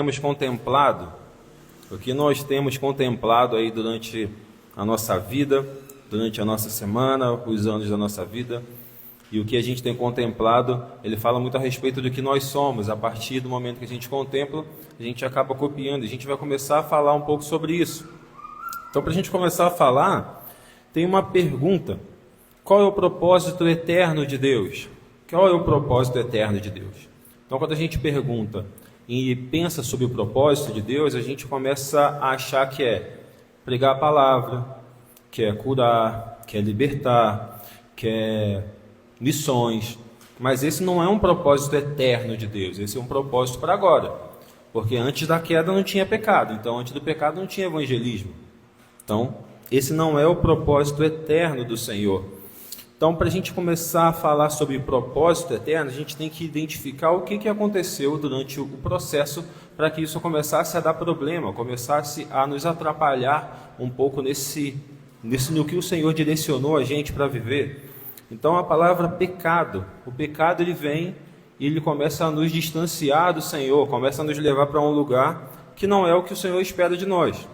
temos contemplado, o que nós temos contemplado aí durante a nossa vida, durante a nossa semana, os anos da nossa vida, e o que a gente tem contemplado, ele fala muito a respeito do que nós somos. A partir do momento que a gente contempla, a gente acaba copiando. A gente vai começar a falar um pouco sobre isso. Então, para a gente começar a falar, tem uma pergunta: qual é o propósito eterno de Deus? Qual é o propósito eterno de Deus? Então, quando a gente pergunta e pensa sobre o propósito de Deus, a gente começa a achar que é pregar a palavra, que é curar, que é libertar, que é missões. Mas esse não é um propósito eterno de Deus, esse é um propósito para agora. Porque antes da queda não tinha pecado, então antes do pecado não tinha evangelismo. Então, esse não é o propósito eterno do Senhor. Então, para a gente começar a falar sobre propósito eterno, a gente tem que identificar o que aconteceu durante o processo para que isso começasse a dar problema, começasse a nos atrapalhar um pouco no que o Senhor direcionou a gente para viver. Então, a palavra pecado, o pecado ele vem e ele começa a nos distanciar do Senhor, começa a nos levar para um lugar que não é o que o Senhor espera de nós.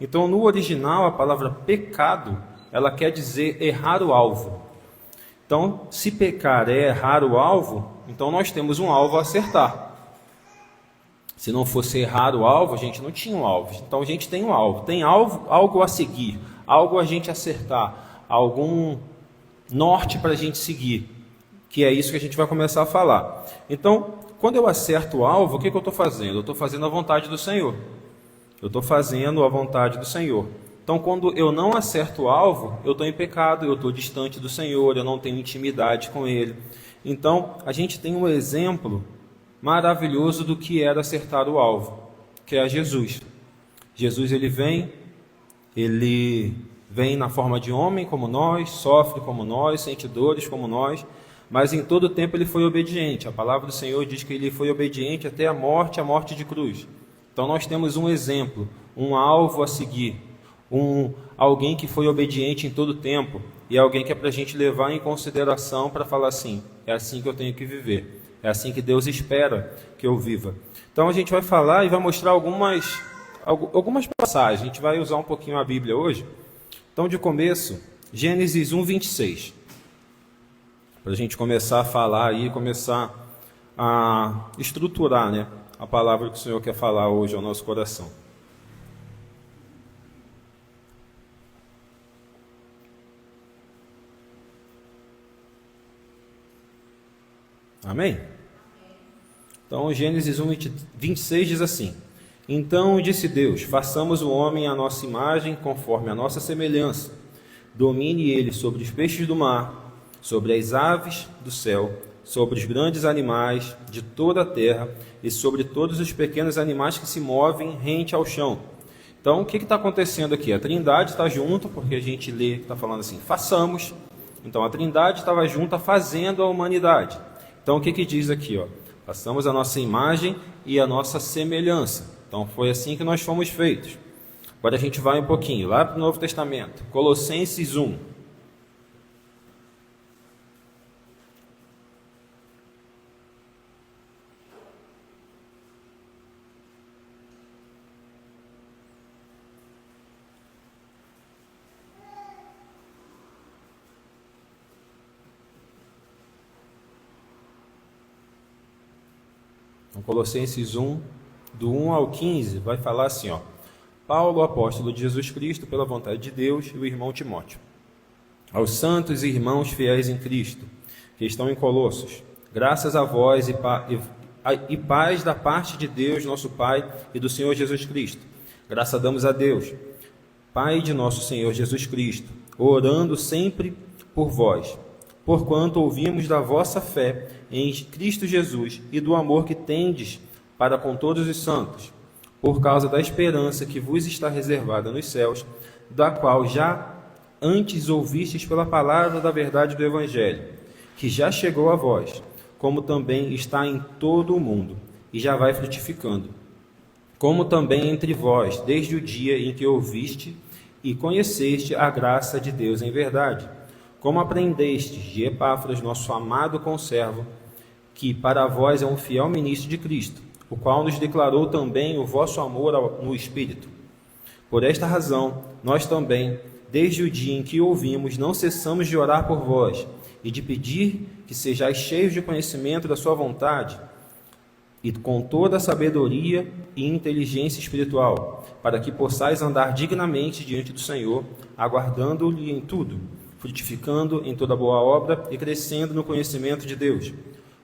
Então, no original, a palavra pecado, ela quer dizer errar o alvo. Então, se pecar é errar o alvo, então nós temos um alvo a acertar. Se não fosse errar o alvo, a gente não tinha um alvo. Então, a gente tem um alvo, tem algo a seguir, algo a gente acertar, algum norte para a gente seguir, que é isso que a gente vai começar a falar. Então, quando eu acerto o alvo, o que eu estou fazendo? Eu estou fazendo a vontade do Senhor. Eu estou fazendo a vontade do Senhor. Então, quando eu não acerto o alvo, eu estou em pecado, eu estou distante do Senhor, eu não tenho intimidade com Ele. Então, a gente tem um exemplo maravilhoso do que era acertar o alvo, que é Jesus. Jesus, ele vem na forma de homem como nós, sofre como nós, sente dores como nós, mas em todo tempo ele foi obediente. A palavra do Senhor diz que ele foi obediente até a morte de cruz. Então, nós temos um exemplo, um alvo a seguir. Alguém que foi obediente em todo o tempo e alguém que é para a gente levar em consideração para falar assim, é assim que eu tenho que viver, é assim que Deus espera que eu viva. Então a gente vai falar e vai mostrar algumas passagens, a gente vai usar um pouquinho a Bíblia hoje. Então, de começo, Gênesis 1:26, para a gente começar a falar e começar a estruturar, né, a palavra que o Senhor quer falar hoje ao nosso coração. Amém? Então, Gênesis 1:26 diz assim: Então disse Deus, façamos o homem à nossa imagem, conforme a nossa semelhança. Domine ele sobre os peixes do mar, sobre as aves do céu, sobre os grandes animais de toda a terra e sobre todos os pequenos animais que se movem rente ao chão. Então, o que está acontecendo aqui? A Trindade está junto, porque a gente lê, está falando assim, façamos. Então, a Trindade estava junta fazendo a humanidade. Então, o que diz aqui? Façamos a nossa imagem e a nossa semelhança. Então, foi assim que nós fomos feitos. Agora a gente vai um pouquinho lá para o Novo Testamento. Colossenses 1. Então, Colossenses 1, do 1 ao 15, vai falar assim, Paulo, apóstolo de Jesus Cristo, pela vontade de Deus, e o irmão Timóteo. Aos santos e irmãos fiéis em Cristo, que estão em Colossos, graças a vós e paz da parte de Deus, nosso Pai, e do Senhor Jesus Cristo. Graças damos a Deus, Pai de nosso Senhor Jesus Cristo, orando sempre por vós, porquanto ouvimos da vossa fé em Cristo Jesus e do amor que tendes para com todos os santos, por causa da esperança que vos está reservada nos céus, da qual já antes ouvistes pela palavra da verdade do Evangelho, que já chegou a vós, como também está em todo o mundo, e já vai frutificando, como também entre vós, desde o dia em que ouviste e conheceste a graça de Deus em verdade, como aprendestes de Epáfras, nosso amado conservo, que para vós é um fiel ministro de Cristo, o qual nos declarou também o vosso amor no Espírito. Por esta razão, nós também, desde o dia em que ouvimos, não cessamos de orar por vós e de pedir que sejais cheios de conhecimento da sua vontade e com toda a sabedoria e inteligência espiritual, para que possais andar dignamente diante do Senhor, aguardando-lhe em tudo, frutificando em toda boa obra e crescendo no conhecimento de Deus.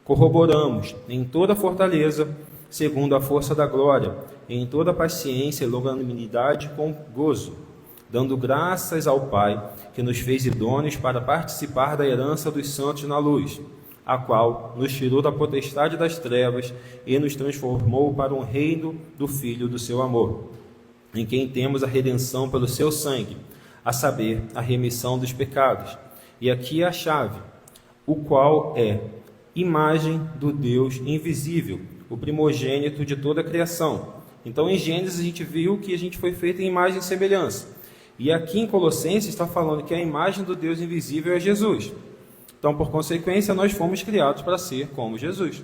Corroboramos em toda fortaleza, segundo a força da glória, e em toda paciência e longanimidade com gozo, dando graças ao Pai, que nos fez idôneos para participar da herança dos santos na luz, a qual nos tirou da potestade das trevas e nos transformou para um reino do Filho do seu amor, em quem temos a redenção pelo seu sangue, a saber, a remissão dos pecados. E aqui é a chave, o qual é imagem do Deus invisível, o primogênito de toda a criação. Então, em Gênesis, a gente viu que a gente foi feito em imagem e semelhança. E aqui em Colossenses está falando que a imagem do Deus invisível é Jesus. Então, por consequência, nós fomos criados para ser como Jesus.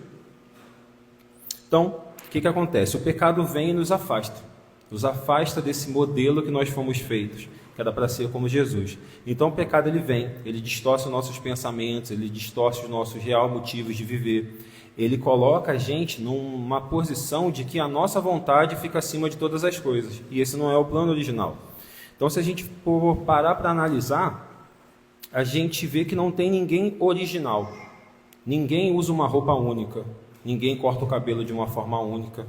Então, o que acontece? O pecado vem e nos afasta desse modelo que nós fomos feitos, que era para ser como Jesus. Então, o pecado ele vem, ele distorce os nossos pensamentos, ele distorce os nossos reais motivos de viver. Ele coloca a gente numa posição de que a nossa vontade fica acima de todas as coisas. E esse não é o plano original. Então, se a gente for parar para analisar, a gente vê que não tem ninguém original. Ninguém usa uma roupa única. Ninguém corta o cabelo de uma forma única.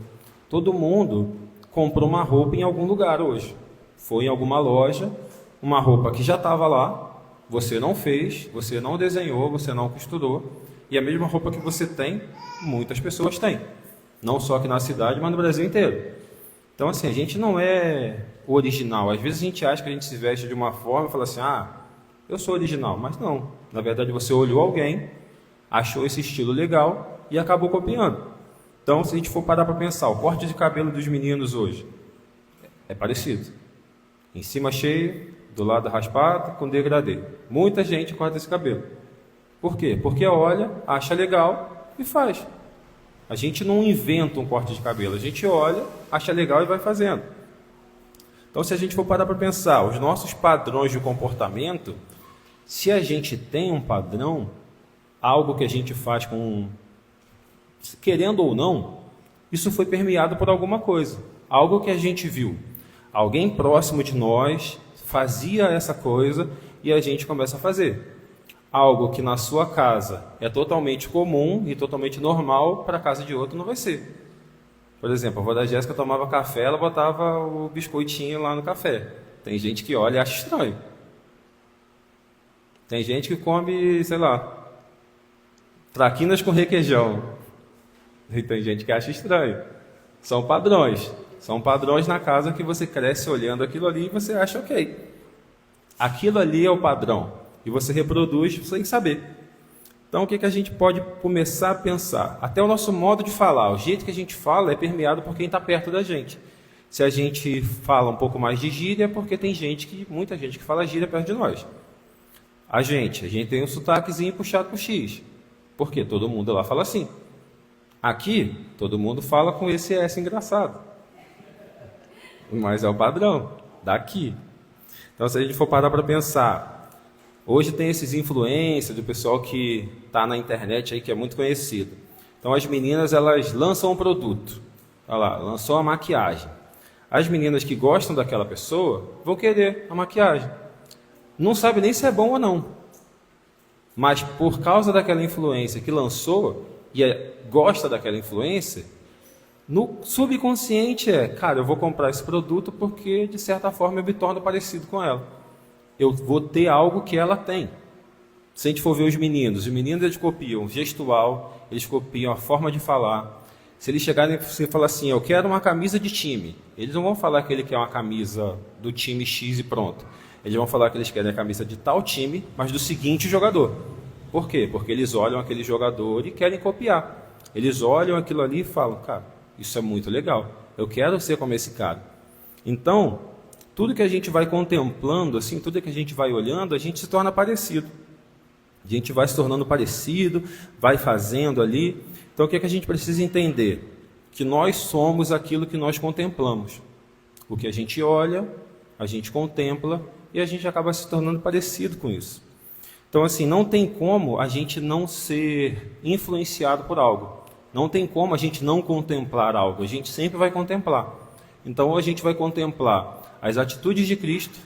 Todo mundo comprou uma roupa em algum lugar hoje. Foi em alguma loja, uma roupa que já estava lá, você não fez, você não desenhou, você não costurou. E a mesma roupa que você tem, muitas pessoas têm. Não só aqui na cidade, mas no Brasil inteiro. Então, assim, a gente não é original. Às vezes a gente acha que a gente se veste de uma forma e fala assim, eu sou original. Mas não. Na verdade, você olhou alguém, achou esse estilo legal e acabou copiando. Então, se a gente for parar para pensar, o corte de cabelo dos meninos hoje é parecido. Em cima cheio, do lado raspado, com degradê. Muita gente corta esse cabelo. Por quê? Porque olha, acha legal e faz. A gente não inventa um corte de cabelo, a gente olha, acha legal e vai fazendo. Então, se a gente for parar para pensar, os nossos padrões de comportamento, se a gente tem um padrão, algo que a gente faz querendo ou não, isso foi permeado por alguma coisa, algo que a gente viu. Alguém próximo de nós fazia essa coisa e a gente começa a fazer. Algo que na sua casa é totalmente comum e totalmente normal, para a casa de outro não vai ser. Por exemplo, a avó da Jéssica tomava café, ela botava o biscoitinho lá no café. Tem gente que olha e acha estranho. Tem gente que come, sei lá, traquinas com requeijão. E tem gente que acha estranho. São padrões. São padrões na casa que você cresce olhando aquilo ali e você acha ok. Aquilo ali é o padrão. E você reproduz sem saber. Então, o que a gente pode começar a pensar? Até o nosso modo de falar, o jeito que a gente fala é permeado por quem está perto da gente. Se a gente fala um pouco mais de gíria, é porque tem muita gente que fala gíria perto de nós. A gente tem um sotaquezinho puxado para o X. Por quê? Todo mundo lá fala assim. Aqui, todo mundo fala com esse S engraçado. Mas é o padrão daqui. Então, se a gente for parar para pensar, hoje tem esses influencers, do pessoal que está na internet aí, que é muito conhecido. Então, as meninas, elas lançam um produto. Olha lá, lançou a maquiagem. As meninas que gostam daquela pessoa vão querer a maquiagem. Não sabe nem se é bom ou não. Mas, por causa daquela influência que lançou, e gosta daquela influência, no subconsciente cara, eu vou comprar esse produto porque, de certa forma, eu me torno parecido com ela. Eu vou ter algo que ela tem. Se a gente for ver os meninos eles copiam o gestual, eles copiam a forma de falar. Se eles chegarem e você falar assim, eu quero uma camisa de time, eles não vão falar que ele quer uma camisa do time X e pronto. Eles vão falar que eles querem a camisa de tal time, mas do seguinte jogador. Por quê? Porque eles olham aquele jogador e querem copiar. Eles olham aquilo ali e falam, cara, isso é muito legal, eu quero ser como esse cara. Então, tudo que a gente vai contemplando, assim, tudo que a gente vai olhando, a gente se torna parecido. A gente vai se tornando parecido, vai fazendo ali. Então, o que a gente precisa entender? que nós somos aquilo que nós contemplamos. O que a gente olha, a gente contempla e a gente acaba se tornando parecido com isso. Então, assim, não tem como a gente não ser influenciado por algo. Não tem como a gente não contemplar algo. A gente sempre vai contemplar. Então, ou a gente vai contemplar as atitudes de Cristo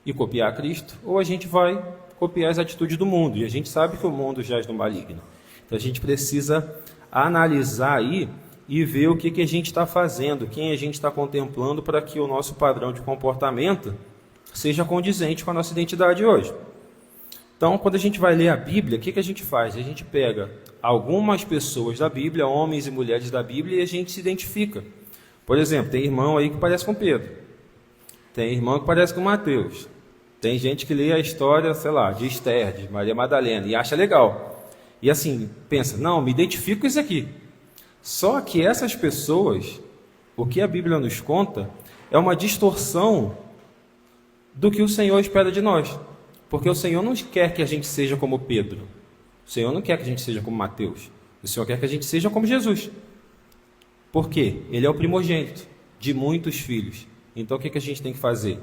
e copiar Cristo, ou a gente vai copiar as atitudes do mundo. E a gente sabe que o mundo jaz no maligno. Então, a gente precisa analisar aí e ver o que a gente está fazendo, quem a gente está contemplando, para que o nosso padrão de comportamento seja condizente com a nossa identidade hoje. Então, quando a gente vai ler a Bíblia, o que a gente faz? A gente pega algumas pessoas da Bíblia, homens e mulheres da Bíblia, e a gente se identifica. Por exemplo, tem irmão aí que parece com Pedro, tem irmão que parece com Mateus, tem gente que lê a história, sei lá, de Esther, de Maria Madalena, e acha legal. E assim, pensa, não, me identifico com isso aqui. Só que essas pessoas, o que a Bíblia nos conta, é uma distorção do que o Senhor espera de nós. Porque o Senhor não quer que a gente seja como Pedro. O Senhor não quer que a gente seja como Mateus. O Senhor quer que a gente seja como Jesus. Por quê? Ele é o primogênito de muitos filhos. Então o que a gente tem que fazer?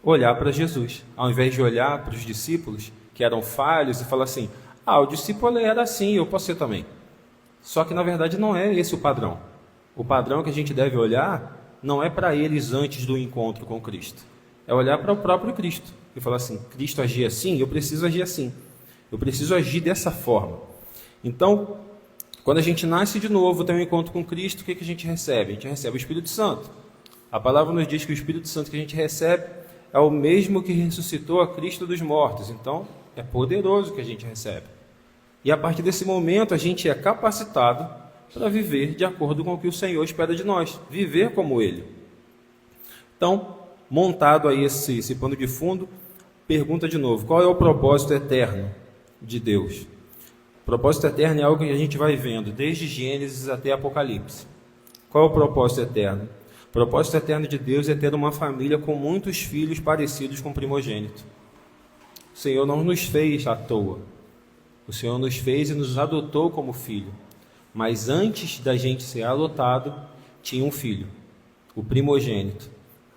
Olhar para Jesus. Ao invés de olhar para os discípulos, que eram falhos, e falar assim, o discípulo era assim, eu posso ser também. Só que na verdade não é esse o padrão. O padrão que a gente deve olhar não é para eles antes do encontro com Cristo. É olhar para o próprio Cristo e falar assim, Cristo agia assim, eu preciso agir assim. Eu preciso agir dessa forma. Então, quando a gente nasce de novo, tem um encontro com Cristo, o que a gente recebe? A gente recebe o Espírito Santo. A palavra nos diz que o Espírito Santo que a gente recebe é o mesmo que ressuscitou a Cristo dos mortos. Então, é poderoso que a gente recebe. E a partir desse momento, a gente é capacitado para viver de acordo com o que o Senhor espera de nós. Viver como Ele. Então, montado aí esse pano de fundo, pergunta de novo, qual é o propósito eterno de Deus? O propósito eterno é algo que a gente vai vendo desde Gênesis até Apocalipse. Qual é o propósito eterno? O propósito eterno de Deus é ter uma família com muitos filhos parecidos com o primogênito. O Senhor não nos fez à toa. O Senhor nos fez e nos adotou como filho. Mas antes da gente ser adotado, tinha um filho, o primogênito,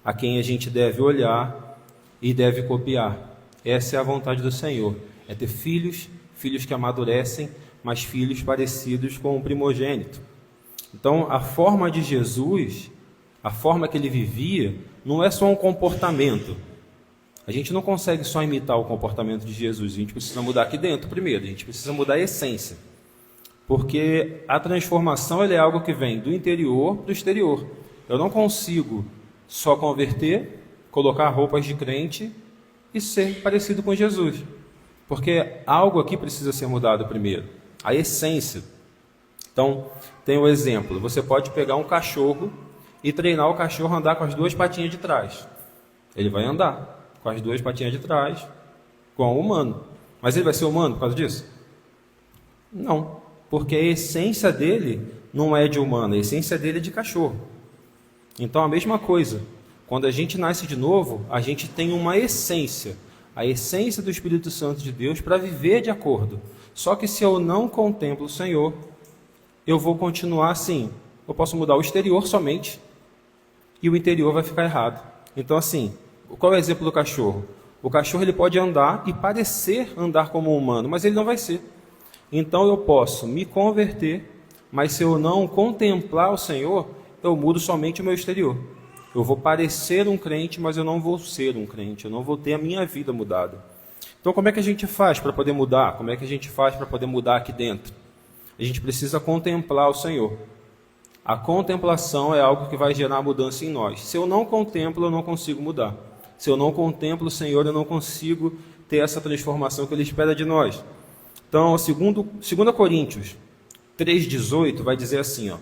a quem a gente deve olhar e deve copiar. Essa é a vontade do Senhor, é ter filhos que amadurecem, mas filhos parecidos com o primogênito. Então, a forma de Jesus, a forma que ele vivia, não é só um comportamento. A gente não consegue só imitar o comportamento de Jesus, a gente precisa mudar aqui dentro primeiro, a gente precisa mudar a essência. Porque a transformação é algo que vem do interior para o exterior. Eu não consigo só converter, colocar roupas de crente e ser parecido com Jesus. Porque algo aqui precisa ser mudado primeiro. A essência. Então, tem um exemplo. Você pode pegar um cachorro e treinar o cachorro a andar com as duas patinhas de trás. Ele vai andar com as duas patinhas de trás, com o humano. Mas ele vai ser humano por causa disso? Não. Porque a essência dele não é de humano, a essência dele é de cachorro. Então, a mesma coisa. Quando a gente nasce de novo, a gente tem uma essência. A essência do Espírito Santo de Deus para viver de acordo. Só que se eu não contemplo o Senhor, eu vou continuar assim. Eu posso mudar o exterior somente e o interior vai ficar errado. Então, assim, qual é o exemplo do cachorro? O cachorro ele pode andar e parecer andar como um humano, mas ele não vai ser. Então, eu posso me converter, mas se eu não contemplar o Senhor, eu mudo somente o meu exterior. Eu vou parecer um crente, mas eu não vou ser um crente. Eu não vou ter a minha vida mudada. Então, como é que a gente faz para poder mudar? Como é que a gente faz para poder mudar aqui dentro? A gente precisa contemplar o Senhor. A contemplação é algo que vai gerar mudança em nós. Se eu não contemplo, eu não consigo mudar. Se eu não contemplo o Senhor, eu não consigo ter essa transformação que Ele espera de nós. Então, 2 Coríntios 3,18 vai dizer assim,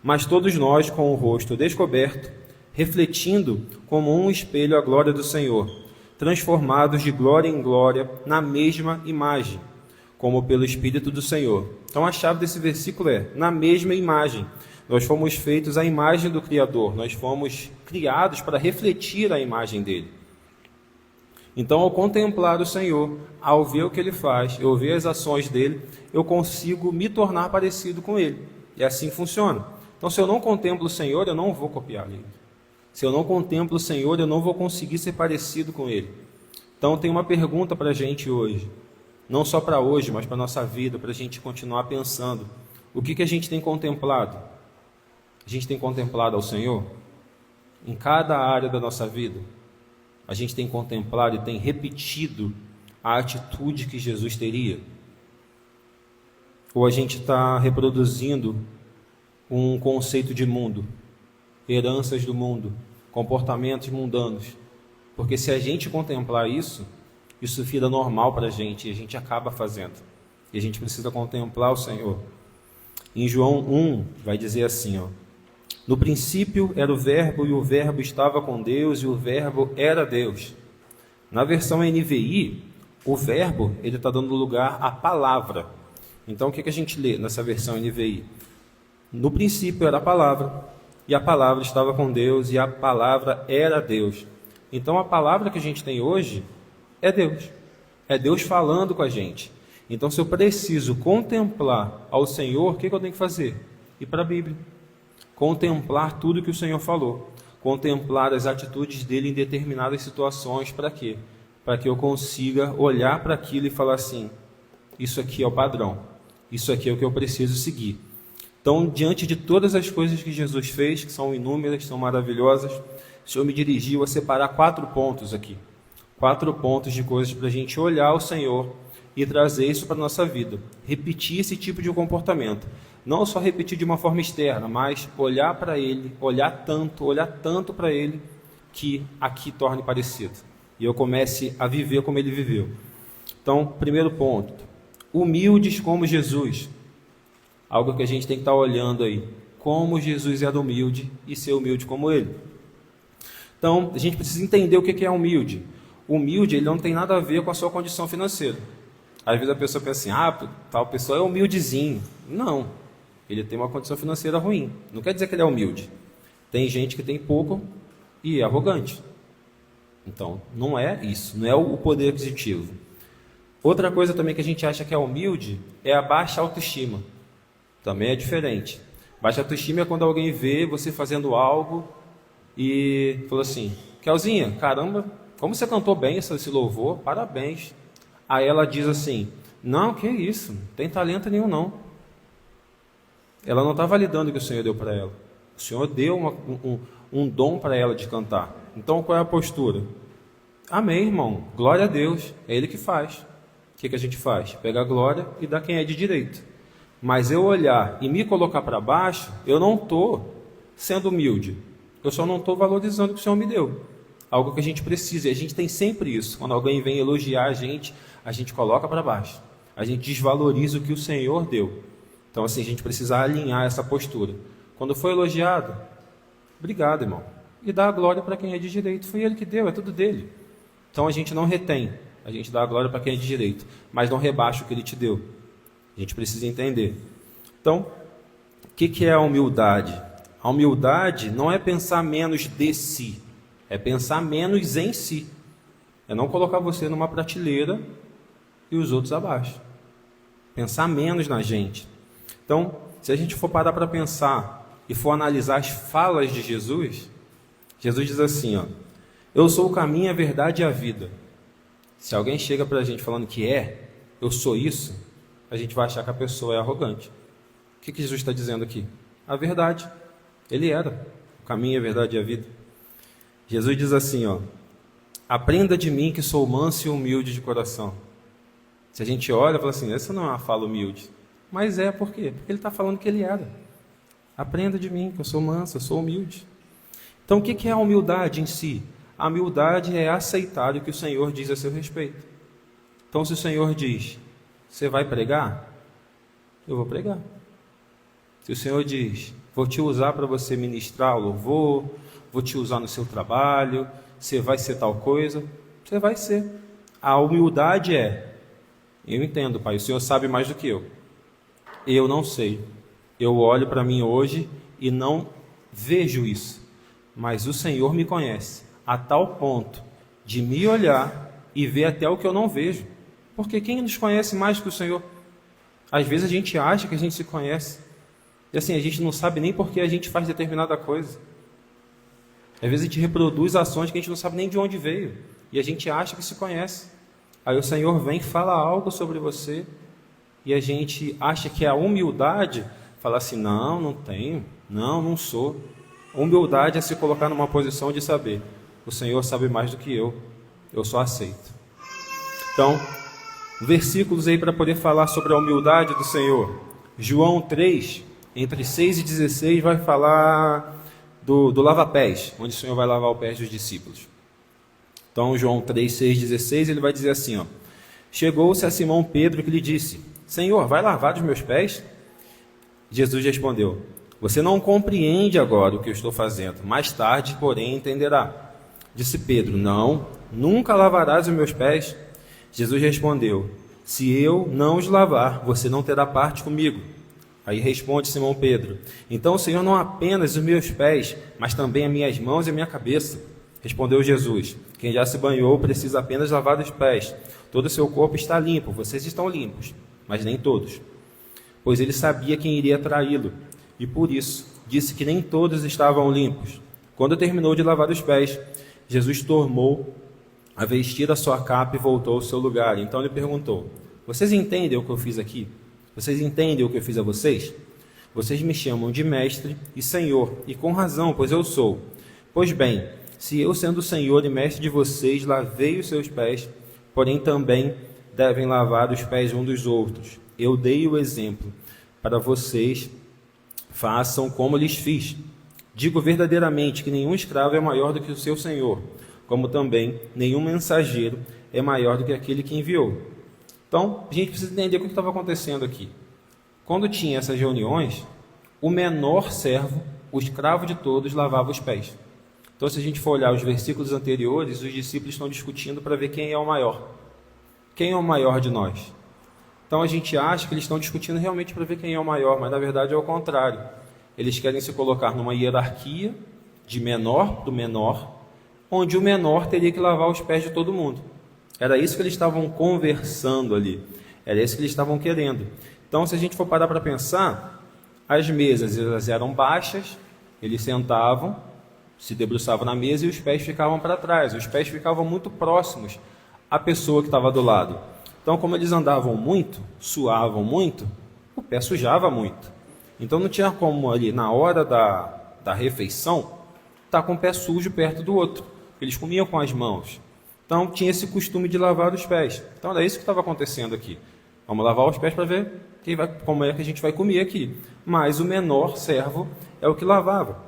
mas todos nós, com o rosto descoberto, refletindo como um espelho a glória do Senhor, transformados de glória em glória na mesma imagem, como pelo Espírito do Senhor. Então a chave desse versículo é, na mesma imagem. Nós fomos feitos à imagem do Criador, nós fomos criados para refletir a imagem dele. Então, ao contemplar o Senhor, ao ver o que Ele faz, eu ver as ações dele, eu consigo me tornar parecido com Ele. E assim funciona. Então, se eu não contemplo o Senhor, eu não vou copiar Ele. Se eu não contemplo o Senhor, eu não vou conseguir ser parecido com Ele. Então, tem uma pergunta para a gente hoje. Não só para hoje, mas para a nossa vida, para a gente continuar pensando. O que a gente tem contemplado? A gente tem contemplado ao Senhor? Em cada área da nossa vida, a gente tem contemplado e tem repetido a atitude que Jesus teria? Ou a gente está reproduzindo um conceito de mundo, heranças do mundo, comportamentos mundanos? Porque se a gente contemplar isso vira normal para a gente e a gente acaba fazendo. E a gente precisa contemplar o Senhor. Em João 1, vai dizer assim, no princípio era o Verbo, e o Verbo estava com Deus, e o Verbo era Deus. Na versão NVI, o Verbo, ele está dando lugar à palavra. Então, o que a gente lê nessa versão NVI? No princípio era a palavra, e a palavra estava com Deus, e a palavra era Deus. Então, a palavra que a gente tem hoje é Deus. É Deus falando com a gente. Então, se eu preciso contemplar ao Senhor, o que eu tenho que fazer? Ir para a Bíblia. Contemplar tudo que o Senhor falou. Contemplar as atitudes dele em determinadas situações. Para quê? Para que eu consiga olhar para aquilo e falar assim, isso aqui é o padrão. Isso aqui é o que eu preciso seguir. Então, diante de todas as coisas que Jesus fez, que são inúmeras, são maravilhosas, o Senhor me dirigiu a separar 4 pontos aqui. 4 pontos de coisas para a gente olhar o Senhor e trazer isso para a nossa vida. Repetir esse tipo de comportamento. Não só repetir de uma forma externa, mas olhar para Ele, olhar tanto para Ele, que aqui torne parecido. E eu comece a viver como Ele viveu. Então, primeiro ponto. Humildes como Jesus. Algo que a gente tem que estar olhando aí. Como Jesus era humilde e ser humilde como Ele. Então, a gente precisa entender o que é humilde. Humilde, ele não tem nada a ver com a sua condição financeira. Às vezes a pessoa pensa assim, tal pessoa é humildezinho. Não, ele tem uma condição financeira ruim. Não quer dizer que ele é humilde. Tem gente que tem pouco e é arrogante. Então, não é isso, não é o poder aquisitivo. Outra coisa também que a gente acha que é humilde é a baixa autoestima. Também é diferente. Baixa autoestima é quando alguém vê você fazendo algo e fala assim, Kelzinha, caramba, como você cantou bem esse louvor, parabéns. Aí ela diz assim, não, que isso, não tem talento nenhum não. Ela não está validando o que o Senhor deu para ela. O Senhor deu um dom para ela de cantar. Então qual é a postura? Amém, irmão, glória a Deus, é Ele que faz. O que a gente faz? Pega a glória e dá quem é de direito. Mas eu olhar e me colocar para baixo, eu não estou sendo humilde. Eu só não estou valorizando o que o Senhor me deu. Algo que a gente precisa, e a gente tem sempre isso. Quando alguém vem elogiar a gente coloca para baixo. A gente desvaloriza o que o Senhor deu. Então, assim, a gente precisa alinhar essa postura. Quando foi elogiado, obrigado, irmão. E dá a glória para quem é de direito. Foi Ele que deu, é tudo dele. Então, a gente não retém. A gente dá a glória para quem é de direito. Mas não rebaixa o que Ele te deu. A gente precisa entender. Então, o que é a humildade? A humildade não é pensar menos de si. É pensar menos em si. É não colocar você numa prateleira e os outros abaixo. Pensar menos na gente. Então, se a gente for parar para pensar e for analisar as falas de Jesus, Jesus diz assim, eu sou o caminho, a verdade e a vida. Se alguém chega para a gente falando que eu sou isso, a gente vai achar que a pessoa é arrogante. O que Jesus está dizendo aqui? A verdade. Ele era o caminho, a verdade e a vida. Jesus diz assim, aprenda de mim que sou manso e humilde de coração. Se a gente olha e fala assim, essa não é uma fala humilde. Mas por quê? Porque ele está falando que ele era. Aprenda de mim que eu sou manso, eu sou humilde. Então o que é a humildade em si? A humildade é aceitar o que o Senhor diz a seu respeito. Então se o Senhor diz, você vai pregar? Eu vou pregar. Se o Senhor diz, vou te usar para você ministrar o louvor, vou te usar no seu trabalho, você vai ser tal coisa, você vai ser. A humildade eu entendo, Pai, o Senhor sabe mais do que eu. Eu não sei. Eu olho para mim hoje e não vejo isso. Mas o Senhor me conhece a tal ponto de me olhar e ver até o que eu não vejo. Porque quem nos conhece mais que o Senhor? Às vezes a gente acha que a gente se conhece. E assim, a gente não sabe nem por que a gente faz determinada coisa. Às vezes a gente reproduz ações que a gente não sabe nem de onde veio. E a gente acha que se conhece. Aí o Senhor vem e fala algo sobre você. E a gente acha que a humildade fala assim, não, não tenho. Não, não sou. Humildade é se colocar numa posição de saber. O Senhor sabe mais do que eu só aceito. Então, versículos aí para poder falar sobre a humildade do Senhor. João 3, entre 6 e 16, vai falar do lava-pés, onde o Senhor vai lavar os pés dos discípulos. Então, João 3, 6, 16, ele vai dizer assim, ó, chegou-se a Simão Pedro que lhe disse, Senhor, vai lavar os meus pés? Jesus respondeu, você não compreende agora o que eu estou fazendo, mais tarde, porém, entenderá. Disse Pedro, não, nunca lavarás os meus pés. Jesus respondeu, se eu não os lavar, você não terá parte comigo. Aí responde Simão Pedro, então o Senhor não apenas os meus pés, mas também as minhas mãos e a minha cabeça. Respondeu Jesus, quem já se banhou precisa apenas lavar os pés. Todo o seu corpo está limpo, vocês estão limpos, mas nem todos. Pois ele sabia quem iria traí-lo, e por isso disse que nem todos estavam limpos. Quando terminou de lavar os pés, Jesus tomou a vestir a sua capa e voltou ao seu lugar. Então ele perguntou, vocês entendem o que eu fiz aqui? Vocês entendem o que eu fiz a vocês? Vocês me chamam de mestre e senhor, e com razão, pois eu sou. Pois bem, se eu, sendo senhor e mestre de vocês, lavei os seus pés, porém também devem lavar os pés uns dos outros. Eu dei o exemplo para vocês, façam como lhes fiz. Digo verdadeiramente que nenhum escravo é maior do que o seu senhor, como também nenhum mensageiro é maior do que aquele que enviou. Então, a gente precisa entender o que estava acontecendo aqui. Quando tinha essas reuniões, o menor servo, o escravo de todos, lavava os pés. Então, se a gente for olhar os versículos anteriores, os discípulos estão discutindo para ver quem é o maior. Quem é o maior de nós? Então, a gente acha que eles estão discutindo realmente para ver quem é o maior, mas na verdade é o contrário. Eles querem se colocar numa hierarquia de menor do menor, onde o menor teria que lavar os pés de todo mundo. Era isso que eles estavam conversando ali. Era isso que eles estavam querendo. Então, se a gente for parar para pensar, as mesas elas eram baixas, eles sentavam, se debruçavam na mesa e os pés ficavam para trás. Os pés ficavam muito próximos à pessoa que estava do lado. Então, como eles andavam muito, suavam muito, o pé sujava muito. Então, não tinha como ali, na hora da refeição, estar com o pé sujo perto do outro. Eles comiam com as mãos. Então, tinha esse costume de lavar os pés. Então, era isso que estava acontecendo aqui. Vamos lavar os pés para ver como é que a gente vai comer aqui. Mas o menor servo é o que lavava.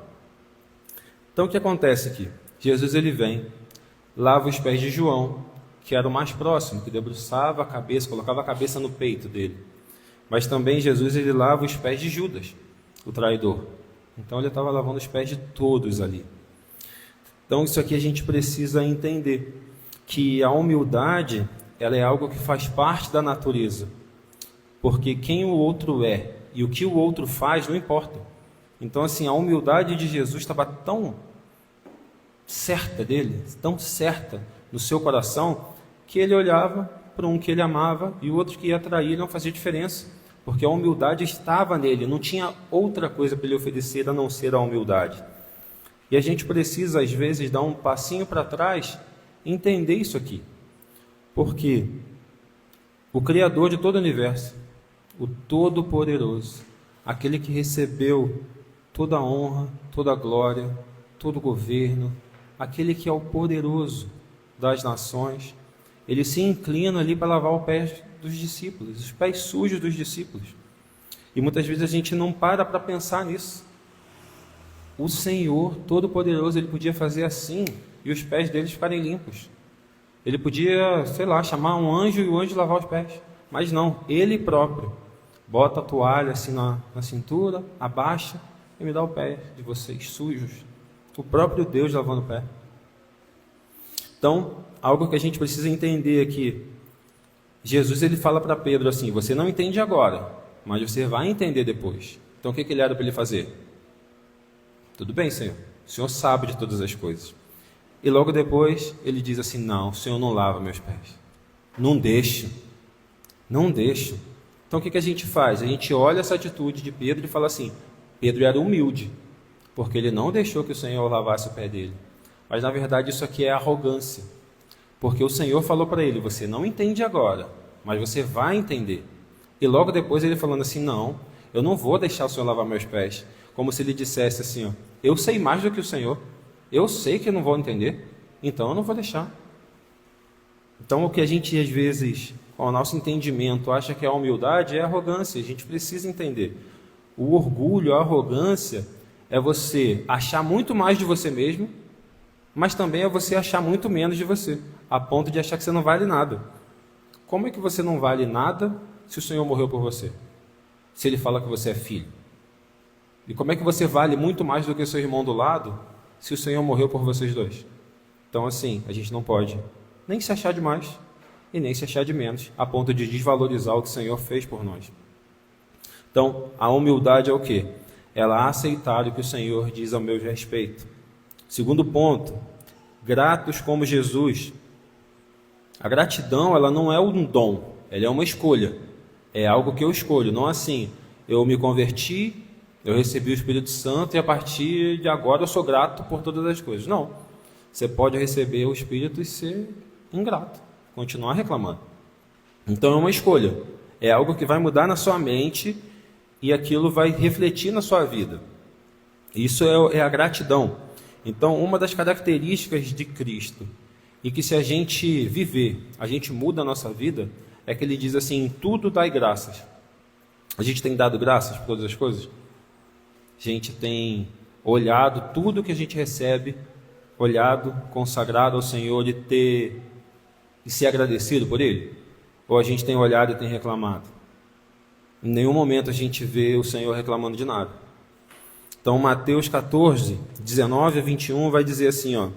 Então, o que acontece aqui? Jesus ele vem, lava os pés de João, que era o mais próximo, que debruçava a cabeça, colocava a cabeça no peito dele. Mas também Jesus ele lava os pés de Judas, o traidor. Então, ele estava lavando os pés de todos ali. Então, isso aqui a gente precisa entender, que a humildade ela é algo que faz parte da natureza, porque quem o outro é e o que o outro faz não importa. Então, assim, a humildade de Jesus estava tão certa dele, tão certa no seu coração, que ele olhava para um que ele amava e o outro que ia trair, não fazia diferença, porque a humildade estava nele, não tinha outra coisa para ele oferecer a não ser a humildade. E a gente precisa, às vezes, dar um passinho para trás e entender isso aqui. Porque o Criador de todo o universo, o Todo-Poderoso, aquele que recebeu toda a honra, toda a glória, todo o governo, aquele que é o poderoso das nações, ele se inclina ali para lavar os pés dos discípulos, os pés sujos dos discípulos. E muitas vezes a gente não para pensar nisso. O Senhor Todo-Poderoso, ele podia fazer assim e os pés deles ficarem limpos. Ele podia, sei lá, chamar um anjo e o anjo lavar os pés. Mas não, ele próprio bota a toalha assim na cintura, abaixa e me dá o pé de vocês sujos. O próprio Deus lavando o pé. Então, algo que a gente precisa entender aqui. Jesus ele fala para Pedro assim, você não entende agora, mas você vai entender depois. Então, o que ele era para ele fazer? Tudo bem, Senhor. O Senhor sabe de todas as coisas. E logo depois, ele diz assim, não, o Senhor não lava meus pés. Não deixa. Não deixa. Então, o que a gente faz? A gente olha essa atitude de Pedro e fala assim, Pedro era humilde, porque ele não deixou que o Senhor lavasse o pé dele. Mas na verdade isso aqui é arrogância, porque o Senhor falou para ele: você não entende agora, mas você vai entender. E logo depois ele falando assim: não, eu não vou deixar o Senhor lavar meus pés. Como se ele dissesse assim: ó, eu sei mais do que o Senhor, eu sei que eu não vou entender, então eu não vou deixar. Então o que a gente às vezes, com o nosso entendimento, acha que é a humildade, é a arrogância. A gente precisa entender. O orgulho, a arrogância, é você achar muito mais de você mesmo, mas também é você achar muito menos de você, a ponto de achar que você não vale nada. Como é que você não vale nada se o Senhor morreu por você? Se Ele fala que você é filho? E como é que você vale muito mais do que seu irmão do lado, se o Senhor morreu por vocês dois? Então assim, a gente não pode nem se achar de mais e nem se achar de menos, a ponto de desvalorizar o que o Senhor fez por nós. Então, a humildade é o quê? Ela aceitar o que o Senhor diz ao meu respeito. Segundo ponto, gratos como Jesus. A gratidão, ela não é um dom, ela é uma escolha. É algo que eu escolho, não assim, eu me converti, eu recebi o Espírito Santo e a partir de agora eu sou grato por todas as coisas. Não, você pode receber o Espírito e ser ingrato, continuar reclamando. Então é uma escolha, é algo que vai mudar na sua mente e aquilo vai refletir na sua vida. Isso é a gratidão. Então, uma das características de Cristo, e que se a gente viver, a gente muda a nossa vida, é que ele diz assim: em tudo dai graças. A gente tem dado graças por todas as coisas? A gente tem olhado tudo que a gente recebe, olhado, consagrado ao Senhor e ser agradecido por Ele? Ou a gente tem olhado e tem reclamado? Em nenhum momento a gente vê o Senhor reclamando de nada. Então Mateus 14, 19 a 21 vai dizer assim, ó: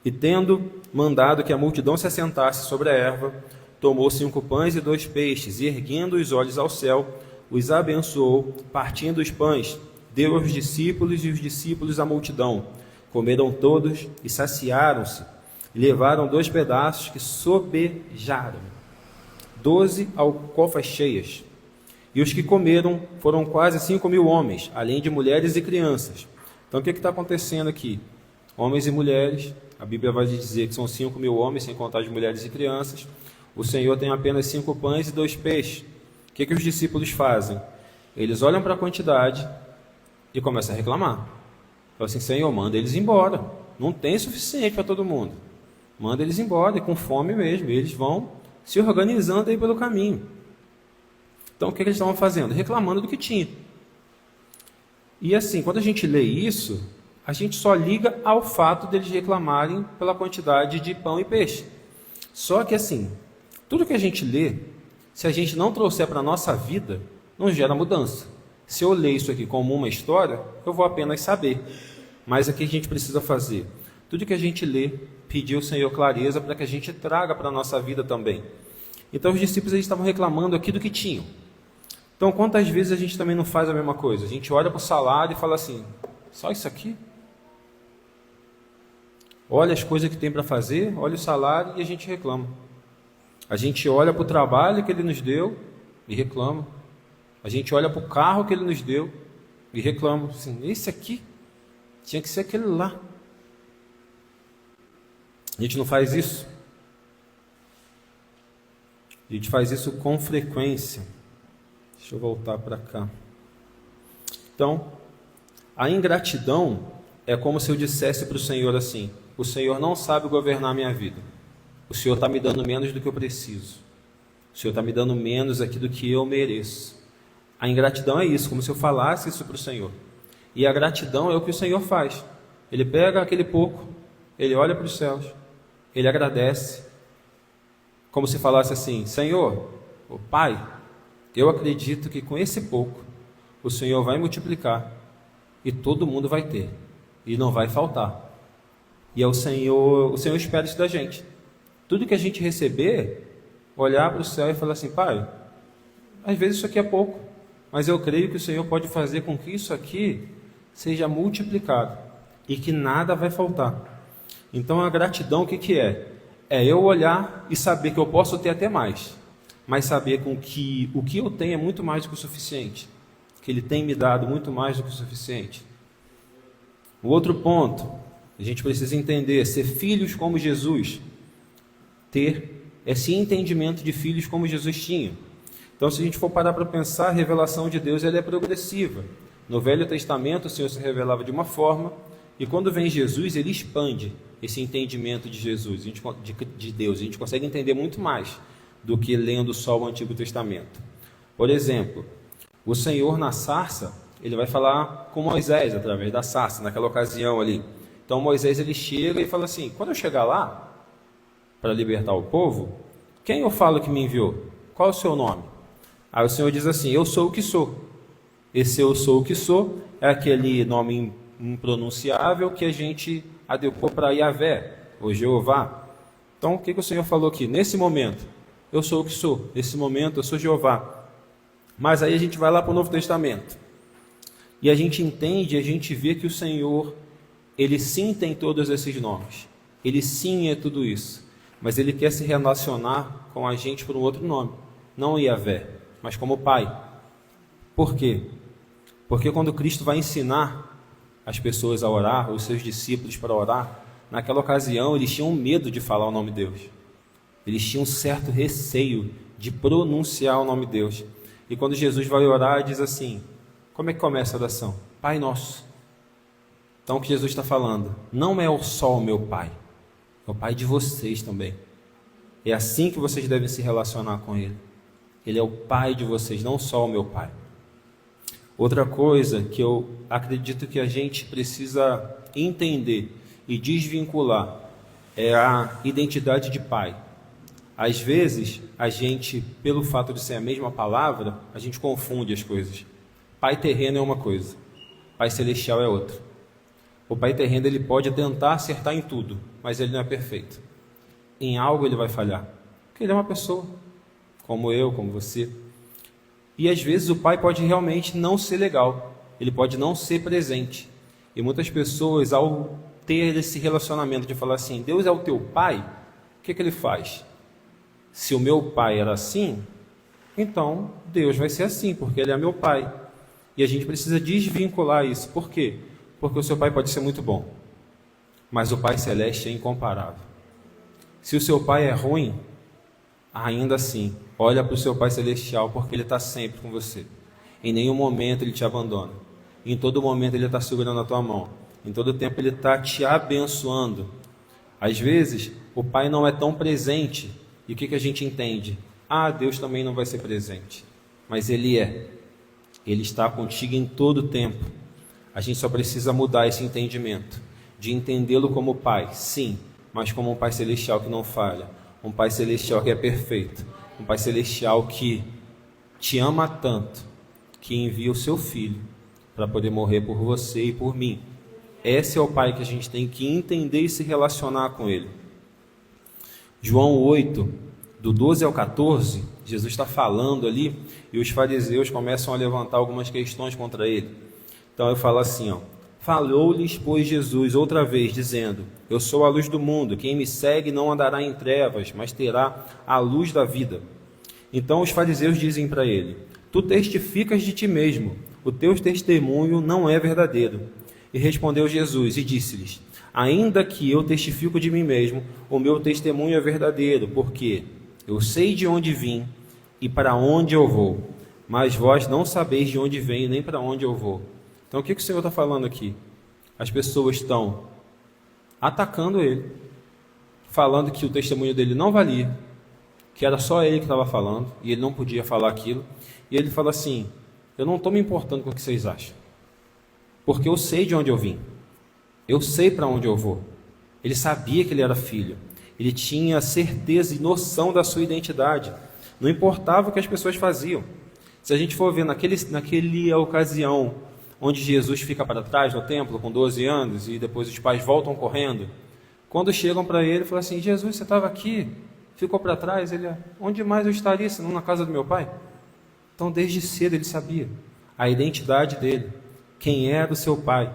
e tendo mandado que a multidão se assentasse sobre a erva, tomou 5 pães e 2 peixes, e erguendo os olhos ao céu, os abençoou, partindo os pães, deu aos discípulos, e os discípulos à multidão. Comeram todos e saciaram-se, e levaram 2 pedaços que sobejaram, 12 alcofas cheias. E os que comeram foram quase 5.000 homens, além de mulheres e crianças. Então o que está acontecendo aqui? Homens e mulheres, a Bíblia vai dizer que são 5.000 homens, sem contar as mulheres e crianças. O Senhor tem apenas 5 pães e 2 peixes. O que os discípulos fazem? Eles olham para a quantidade e começam a reclamar. Falam assim: Senhor, manda eles embora, não tem suficiente para todo mundo. Manda eles embora, e com fome mesmo, e eles vão se organizando aí pelo caminho. Então o que eles estavam fazendo? Reclamando do que tinha. E assim, quando a gente lê isso, a gente só liga ao fato deles reclamarem pela quantidade de pão e peixe. Só que assim, tudo que a gente lê, se a gente não trouxer para a nossa vida, não gera mudança. Se eu ler isso aqui como uma história, eu vou apenas saber. Mas o que a gente precisa fazer? Tudo que a gente lê, pedir ao Senhor clareza para que a gente traga para a nossa vida também. Então os discípulos eles estavam reclamando aqui do que tinham. Então quantas vezes a gente também não faz a mesma coisa? A gente olha para o salário e fala assim: só isso aqui? Olha as coisas que tem para fazer, olha o salário e a gente reclama. A gente olha para o trabalho que Ele nos deu e reclama. A gente olha para o carro que Ele nos deu e reclama. Assim, esse aqui tinha que ser aquele lá. A gente não faz isso. A gente faz isso com frequência. Deixa eu voltar para cá. Então, a ingratidão é como se eu dissesse para o Senhor assim: o Senhor não sabe governar a minha vida. O Senhor está me dando menos do que eu preciso. O Senhor está me dando menos aqui do que eu mereço. A ingratidão é isso, como se eu falasse isso para o Senhor. E a gratidão é o que o Senhor faz. Ele pega aquele pouco, Ele olha para os céus, Ele agradece, como se falasse assim: Senhor, o Pai, eu acredito que com esse pouco o Senhor vai multiplicar e todo mundo vai ter e não vai faltar. E é o Senhor espera isso da gente. Tudo que a gente receber, olhar para o céu e falar assim: Pai, às vezes isso aqui é pouco, mas eu creio que o Senhor pode fazer com que isso aqui seja multiplicado e que nada vai faltar. Então a gratidão o que é? É eu olhar e saber que eu posso ter até mais, mas saber com que o que eu tenho é muito mais do que o suficiente. que Ele tem me dado muito mais do que o suficiente. O outro ponto, a gente precisa entender, ser filhos como Jesus, ter esse entendimento de filhos como Jesus tinha. Então, se a gente for parar para pensar, a revelação de Deus ela é progressiva. No Velho Testamento, o Senhor se revelava de uma forma, e quando vem Jesus, Ele expande esse entendimento de Jesus, de Deus. A gente consegue entender muito mais do que lendo só o Antigo Testamento. Por exemplo, o Senhor na sarça, Ele vai falar com Moisés através da sarça, naquela ocasião ali. Então, Moisés ele chega e fala assim, quando eu chegar lá, para libertar o povo, quem eu falo que me enviou? Qual é o seu nome? Aí o Senhor diz assim, eu sou o que sou. Esse eu sou o que sou é aquele nome impronunciável que a gente adequou para Yahvé, ou Jeová. Então, o que o Senhor falou aqui? Nesse momento, eu sou o que sou. Nesse momento, eu sou Jeová. Mas aí a gente vai lá para o Novo Testamento. E a gente entende, a gente vê que o Senhor, Ele sim tem todos esses nomes. Ele sim é tudo isso. Mas Ele quer se relacionar com a gente por um outro nome. Não Yahvé, mas como Pai. Por quê? Porque quando Cristo vai ensinar as pessoas a orar, os seus discípulos para orar, naquela ocasião eles tinham medo de falar o nome de Deus. Eles tinham um certo receio de pronunciar o nome de Deus. E quando Jesus vai orar, diz assim, como é que começa a oração? Pai Nosso. Então o que Jesus está falando? Não é só o meu Pai, é o Pai de vocês também. É assim que vocês devem se relacionar com Ele. Ele é o Pai de vocês, não só o meu Pai. Outra coisa que eu acredito que a gente precisa entender e desvincular é a identidade de pai. Às vezes, a gente, pelo fato de ser a mesma palavra, a gente confunde as coisas. Pai terreno é uma coisa, Pai celestial é outra. O Pai terreno ele pode tentar acertar em tudo, mas ele não é perfeito. Em algo ele vai falhar, porque ele é uma pessoa, como eu, como você. E às vezes o pai pode realmente não ser legal, ele pode não ser presente. E muitas pessoas, ao ter esse relacionamento de falar assim, Deus é o teu pai, o que ele faz? Se o meu pai era assim, então Deus vai ser assim, porque ele é meu pai. E a gente precisa desvincular isso. Por quê? Porque o seu pai pode ser muito bom, mas o Pai Celeste é incomparável. Se o seu pai é ruim, ainda assim, olha para o seu Pai Celestial, porque Ele está sempre com você. Em nenhum momento Ele te abandona. Em todo momento Ele está segurando a tua mão. Em todo tempo Ele está te abençoando. Às vezes, o Pai não é tão presente. E o que a gente entende? Ah, Deus também não vai ser presente. Mas Ele é. Ele está contigo em todo tempo. A gente só precisa mudar esse entendimento. De entendê-lo como Pai, sim, mas como um Pai Celestial que não falha. Um Pai Celestial que é perfeito. Um Pai Celestial que te ama tanto, que envia o seu Filho para poder morrer por você e por mim. Esse é o Pai que a gente tem que entender e se relacionar com Ele. João 8, do 12 ao 14, Jesus está falando ali e os fariseus começam a levantar algumas questões contra Ele. Então eu falo assim, falou-lhes, pois, Jesus outra vez, dizendo, eu sou a luz do mundo, quem me segue não andará em trevas, mas terá a luz da vida. Então os fariseus dizem para ele, tu testificas de ti mesmo, o teu testemunho não é verdadeiro. E respondeu Jesus e disse-lhes, ainda que eu testifico de mim mesmo, o meu testemunho é verdadeiro, porque eu sei de onde vim e para onde eu vou, mas vós não sabeis de onde venho nem para onde eu vou. Então o que o Senhor está falando aqui? As pessoas estão atacando Ele, falando que o testemunho dele não valia, que era só ele que estava falando, e ele não podia falar aquilo. E ele fala assim, eu não estou me importando com o que vocês acham, porque eu sei de onde eu vim, eu sei para onde eu vou. Ele sabia que ele era filho, ele tinha certeza e noção da sua identidade, não importava o que as pessoas faziam. Se a gente for ver naquela ocasião, onde Jesus fica para trás no templo com 12 anos, e depois os pais voltam correndo, quando chegam para ele, falam assim, Jesus, você estava aqui, ficou para trás, ele, onde mais eu estaria, senão na casa do meu pai? Então desde cedo ele sabia a identidade dele, quem era o seu pai.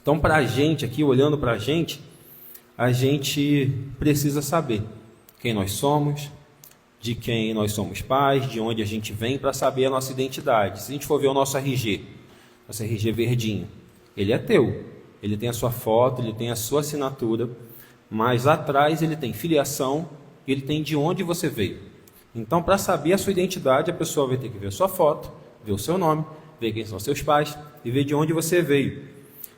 Então para a gente aqui, olhando para a gente precisa saber quem nós somos, de quem nós somos pais, de onde a gente vem, para saber a nossa identidade. Se a gente for ver o nosso RG verdinho, ele é teu, ele tem a sua foto, ele tem a sua assinatura, mas atrás ele tem filiação, ele tem de onde você veio. Então, para saber a sua identidade, a pessoa vai ter que ver a sua foto, ver o seu nome, ver quem são seus pais e ver de onde você veio.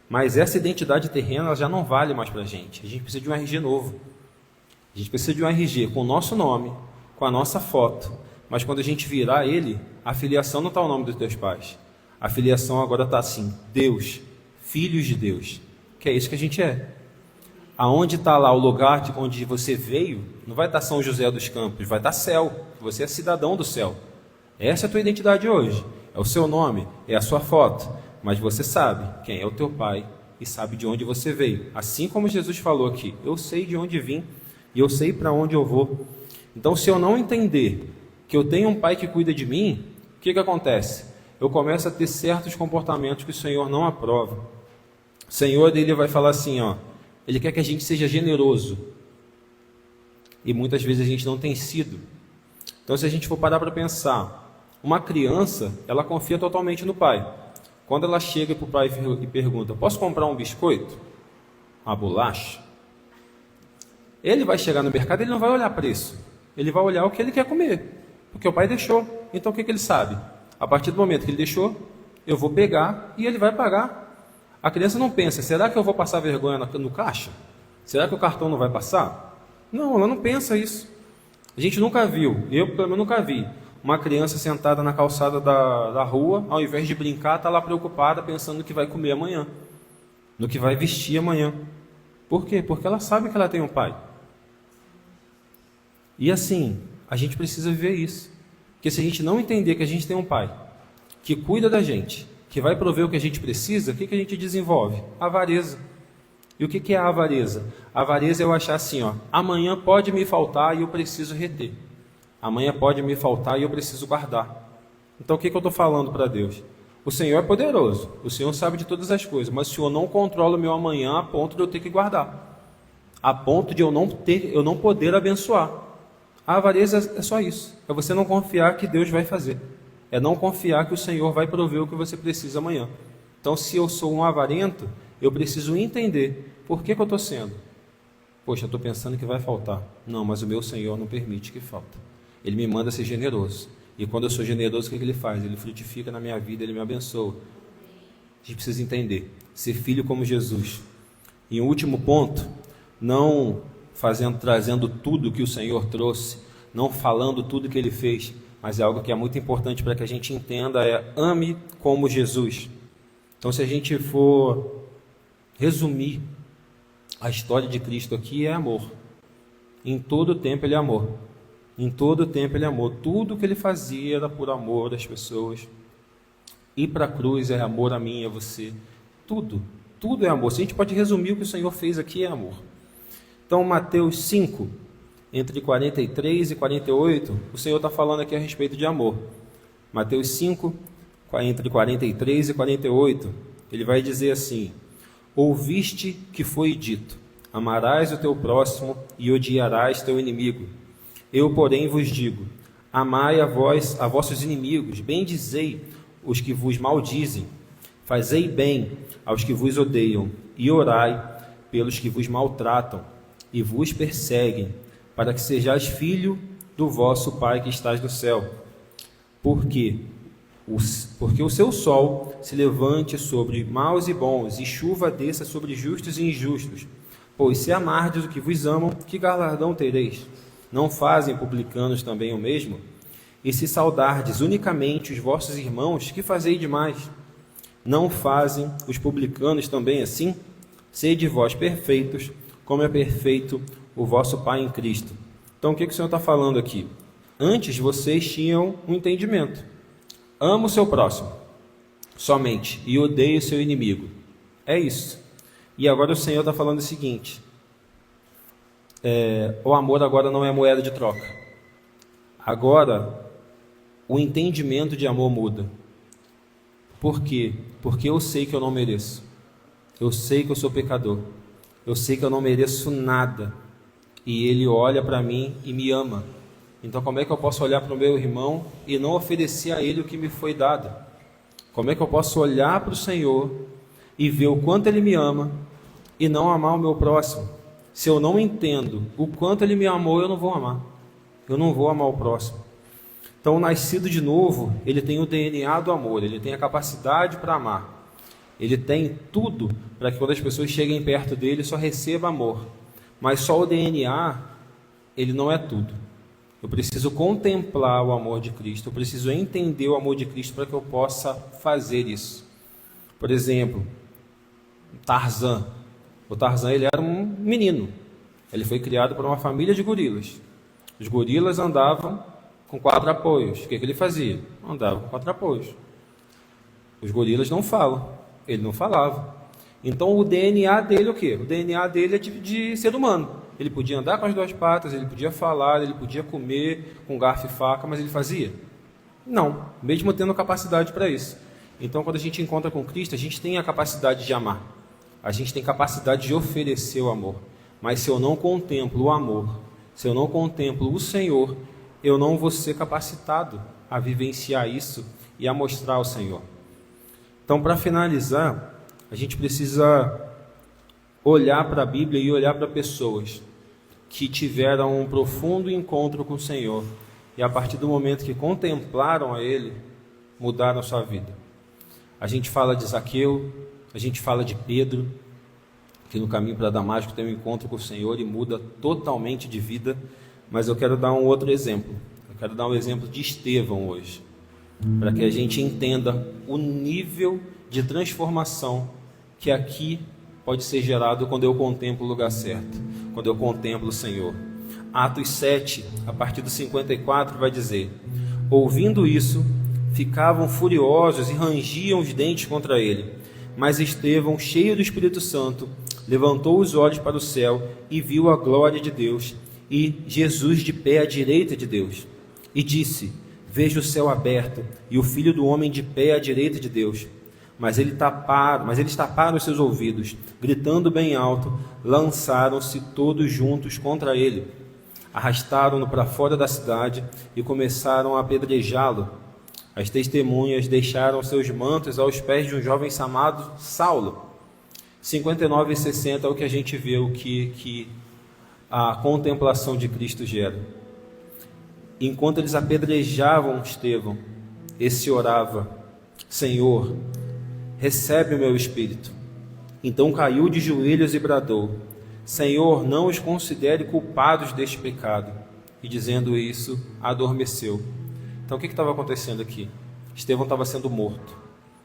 Mas essa identidade terrena ela já não vale mais para a gente precisa de um RG novo. A gente precisa de um RG com o nosso nome, com a nossa foto, mas quando a gente virar ele, a filiação não está o nome dos teus pais. A filiação agora está assim, Deus, filhos de Deus, que é isso que a gente é. Aonde está lá o lugar onde você veio, não vai estar São José dos Campos, vai estar céu, você é cidadão do céu. Essa é a tua identidade hoje, é o seu nome, é a sua foto, mas você sabe quem é o teu pai e sabe de onde você veio. Assim como Jesus falou aqui, eu sei de onde vim e eu sei para onde eu vou. Então, se eu não entender que eu tenho um pai que cuida de mim, o que acontece? Eu começo a ter certos comportamentos que o Senhor não aprova. O Senhor ele vai falar assim, ó, ele quer que a gente seja generoso. E muitas vezes a gente não tem sido. Então, se a gente for parar para pensar, uma criança, ela confia totalmente no pai. Quando ela chega para o pai e pergunta, posso comprar um biscoito? Uma bolacha? Ele vai chegar no mercado e ele não vai olhar preço. Ele vai olhar o que ele quer comer. Porque o pai deixou. Então, o que ele sabe? A partir do momento que ele deixou, eu vou pegar e ele vai pagar. A criança não pensa, será que eu vou passar vergonha no caixa? Será que o cartão não vai passar? Não, ela não pensa isso. A gente nunca viu, eu pelo menos nunca vi, uma criança sentada na calçada da rua, ao invés de brincar, está lá preocupada, pensando no que vai comer amanhã, no que vai vestir amanhã. Por quê? Porque ela sabe que ela tem um pai. E assim, a gente precisa viver isso. Porque se a gente não entender que a gente tem um pai que cuida da gente, que vai prover o que a gente precisa, o que a gente desenvolve? Avareza. E o que é a avareza? A avareza é eu achar assim, ó, amanhã pode me faltar e eu preciso reter. Amanhã pode me faltar e eu preciso guardar. Então o que eu estou falando para Deus? O Senhor é poderoso, o Senhor sabe de todas as coisas, mas o Senhor não controla o meu amanhã a ponto de eu ter que guardar. A ponto de eu não poder abençoar. A avareza é só isso, é você não confiar que Deus vai fazer. É não confiar que o Senhor vai prover o que você precisa amanhã. Então, se eu sou um avarento, eu preciso entender por que eu estou sendo. Poxa, eu estou pensando que vai faltar. Não, mas o meu Senhor não permite que falte. Ele me manda ser generoso. E quando eu sou generoso, o que Ele faz? Ele frutifica na minha vida, Ele me abençoa. A gente precisa entender. Ser filho como Jesus. E um último ponto, não trazendo tudo que o Senhor trouxe, não falando tudo que Ele fez, mas é algo que é muito importante para que a gente entenda, ame como Jesus. Então, se a gente for resumir a história de Cristo aqui, é amor. Em todo tempo Ele é amor. Em todo tempo Ele é amor. Tudo que Ele fazia era por amor das pessoas. Ir para a cruz é amor a mim e a você. Tudo é amor. Se a gente pode resumir o que o Senhor fez aqui, é amor. Então, Mateus 5, entre 43 e 48, o Senhor está falando aqui a respeito de amor. Mateus 5, entre 43 e 48, Ele vai dizer assim, ouviste que foi dito, amarás o teu próximo e odiarás teu inimigo. Eu, porém, vos digo, amai a vossos inimigos, bendizei os que vos maldizem, fazei bem aos que vos odeiam, e orai pelos que vos maltratam e vos perseguem, para que sejais filho do vosso Pai que estás no céu. Porque o seu sol se levante sobre maus e bons, e chuva desça sobre justos e injustos. Pois se amardes o que vos amam, que galardão tereis? Não fazem publicanos também o mesmo? E se saudardes unicamente os vossos irmãos, que fazei demais? Não fazem os publicanos também assim? Sede vós perfeitos, como é perfeito o vosso Pai em Cristo. Então, o que o Senhor está falando aqui? Antes vocês tinham um entendimento. Ama o seu próximo, somente, e odeia o seu inimigo. É isso. E agora o Senhor está falando o seguinte, o amor agora não é moeda de troca. Agora, o entendimento de amor muda. Por quê? Porque eu sei que eu não mereço. Eu sei que eu sou pecador. Eu sei que eu não mereço nada. E Ele olha para mim e me ama. Então como é que eu posso olhar para o meu irmão e não oferecer a ele o que me foi dado? Como é que eu posso olhar para o Senhor e ver o quanto Ele me ama e não amar o meu próximo? Se eu não entendo o quanto Ele me amou, eu não vou amar. Eu não vou amar o próximo. Então o nascido de novo, ele tem o DNA do amor, ele tem a capacidade para amar. Ele tem tudo para que quando as pessoas cheguem perto dele, só receba amor. Mas só o DNA, ele não é tudo. Eu preciso contemplar o amor de Cristo, eu preciso entender o amor de Cristo para que eu possa fazer isso. Por exemplo, Tarzan. O Tarzan, ele era um menino. Ele foi criado por uma família de gorilas. Os gorilas andavam com 4 apoios. O que ele fazia? Andava com 4 apoios. Os gorilas não falam. Ele não falava. Então o DNA dele é o quê? O DNA dele é de ser humano. Ele podia andar com as 2 patas, ele podia falar, ele podia comer com garfo e faca, mas ele fazia? Não, mesmo tendo capacidade para isso. Então quando a gente encontra com Cristo, a gente tem a capacidade de amar. A gente tem capacidade de oferecer o amor. Mas se eu não contemplo o amor, se eu não contemplo o Senhor, eu não vou ser capacitado a vivenciar isso e a mostrar o Senhor. Então, para finalizar, a gente precisa olhar para a Bíblia e olhar para pessoas que tiveram um profundo encontro com o Senhor e a partir do momento que contemplaram a Ele, mudaram a sua vida. A gente fala de Zaqueu, a gente fala de Pedro, que no caminho para Damasco tem um encontro com o Senhor e muda totalmente de vida, mas eu quero dar um outro exemplo. Eu quero dar um exemplo de Estevão hoje, para que a gente entenda o nível de transformação que aqui pode ser gerado quando eu contemplo o lugar certo, quando eu contemplo o Senhor. Atos 7, a partir do 54, vai dizer: ouvindo isso, ficavam furiosos e rangiam os dentes contra ele. Mas Estevão, cheio do Espírito Santo, levantou os olhos para o céu e viu a glória de Deus e Jesus de pé à direita de Deus. E disse: vejo o céu aberto e o Filho do Homem de pé à direita de Deus. Mas eles taparam os seus ouvidos, gritando bem alto, lançaram-se todos juntos contra ele. Arrastaram-no para fora da cidade e começaram a apedrejá-lo. As testemunhas deixaram seus mantos aos pés de um jovem chamado Saulo. 59 e 60 é o que a gente vê, o que a contemplação de Cristo gera. Enquanto eles apedrejavam Estevão, esse orava: Senhor, recebe o meu espírito. Então caiu de joelhos e bradou: Senhor, não os considere culpados deste pecado. E dizendo isso, adormeceu. Então o que estava acontecendo aqui? Estevão estava sendo morto.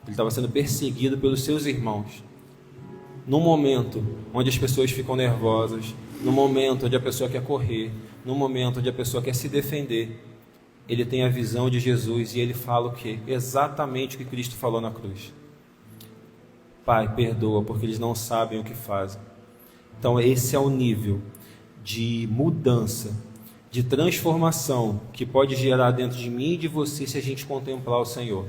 Ele estava sendo perseguido pelos seus irmãos. No momento onde as pessoas ficam nervosas, no momento onde a pessoa quer correr, no momento onde a pessoa quer se defender, ele tem a visão de Jesus e ele fala o quê? Exatamente o que Cristo falou na cruz: Pai, perdoa, porque eles não sabem o que fazem. Então esse é o nível de mudança, de transformação que pode gerar dentro de mim e de você se a gente contemplar o Senhor.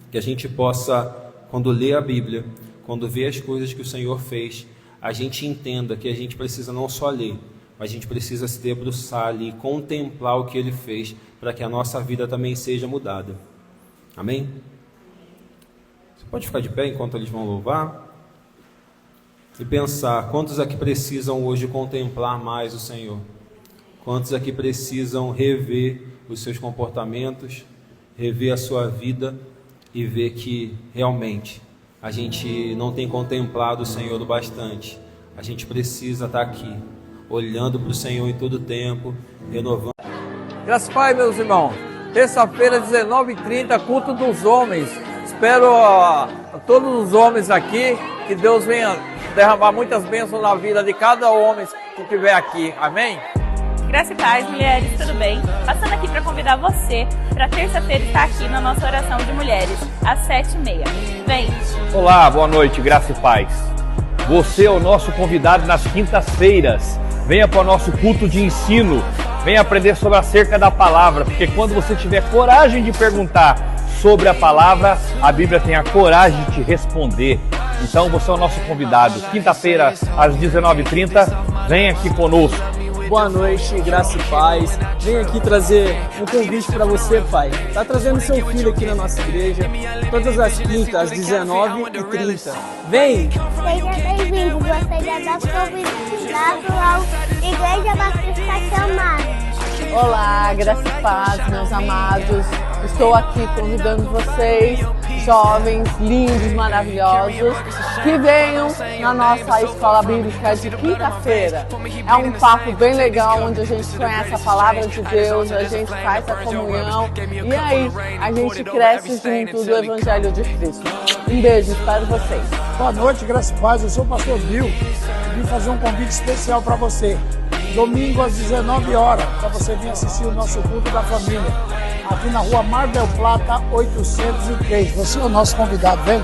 Que a gente possa, quando lê a Bíblia, quando vê as coisas que o Senhor fez, a gente entenda que a gente precisa não só ler, mas a gente precisa se debruçar ali e contemplar o que Ele fez, para que a nossa vida também seja mudada. Amém? Você pode ficar de pé enquanto eles vão louvar? E pensar, quantos aqui precisam hoje contemplar mais o Senhor? Quantos aqui precisam rever os seus comportamentos, rever a sua vida e ver que realmente a gente não tem contemplado o Senhor o bastante? A gente precisa estar aqui, olhando para o Senhor em todo o tempo, renovando. Graças a Pai, meus irmãos. Terça-feira, 19h30, culto dos homens. Espero a todos os homens aqui, que Deus venha derramar muitas bênçãos na vida de cada homem que estiver aqui. Amém? Graça e paz, mulheres, tudo bem? Passando aqui para convidar você para terça-feira estar aqui na nossa oração de mulheres, às 7h30. Vem! Olá, boa noite, graça e paz. Você é o nosso convidado nas quintas-feiras. Venha para o nosso culto de ensino. Venha aprender sobre acerca da palavra, porque quando você tiver coragem de perguntar sobre a palavra, a Bíblia tem a coragem de te responder. Então você é o nosso convidado. Quinta-feira, às 19h30, vem aqui conosco. Boa noite, graça e paz. Venho aqui trazer um convite para você, pai. Tá trazendo seu filho aqui na nossa igreja, todas as quintas, às 19h30. Vem! Seja bem-vindo, você já está convidado ao Igreja Batista Chamada. Olá, graça e paz, meus amados. Estou aqui convidando vocês, jovens, lindos, maravilhosos, que venham na nossa escola bíblica de quinta-feira. É um papo bem legal, onde a gente conhece a palavra de Deus, a gente faz a comunhão e aí a gente cresce junto do Evangelho de Cristo. Um beijo, espero vocês. Boa noite, graça e paz. Eu sou o pastor Bill. Vim fazer um convite especial para você. Domingo às 19h, para você vir assistir o nosso culto da família. Aqui na rua Mar del Plata, 803. Você é o nosso convidado, vem?